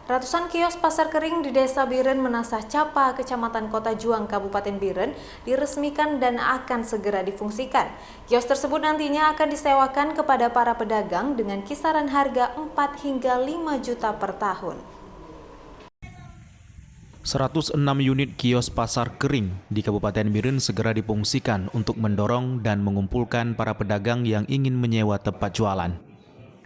Ratusan kios pasar kering di Desa Biren, Menasah Capa, Kecamatan Kota Juang, Kabupaten Biren diresmikan dan akan segera difungsikan. Kios tersebut nantinya akan disewakan kepada para pedagang dengan kisaran harga 4 hingga 5 juta per tahun. 106 unit kios pasar kering di Kabupaten Biren segera difungsikan untuk mendorong dan mengumpulkan para pedagang yang ingin menyewa tempat jualan.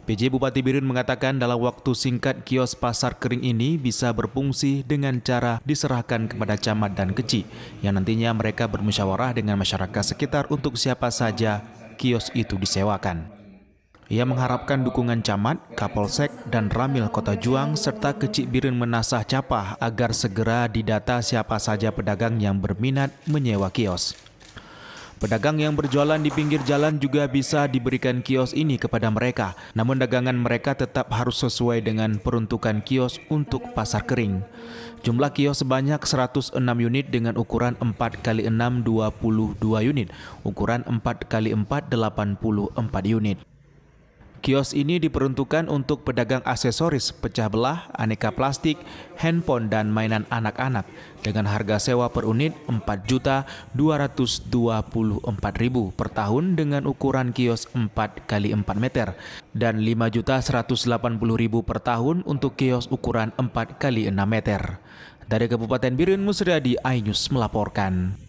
PJ Bupati Biren mengatakan dalam waktu singkat kios pasar kering ini bisa berfungsi dengan cara diserahkan kepada camat dan kecil yang nantinya mereka bermusyawarah dengan masyarakat sekitar untuk siapa saja kios itu disewakan. Ia mengharapkan dukungan camat, Kapolsek, dan Ramil Kota Juang serta Kecik Biren Menasah Capa agar segera didata siapa saja pedagang yang berminat menyewa kios. Pedagang yang berjualan di pinggir jalan juga bisa diberikan kios ini kepada mereka, namun dagangan mereka tetap harus sesuai dengan peruntukan kios untuk pasar kering. Jumlah kios sebanyak 106 unit dengan ukuran 4x6 22 unit, ukuran 4x4 84 unit. Kios ini diperuntukkan untuk pedagang aksesoris, pecah belah, aneka plastik, handphone, dan mainan anak-anak dengan harga sewa per unit Rp4.224.000 per tahun dengan ukuran kios 4x4 meter dan Rp5.180.000 per tahun untuk kios ukuran 4x6 meter. Dari Kabupaten Biren, Musriadi, iNews melaporkan.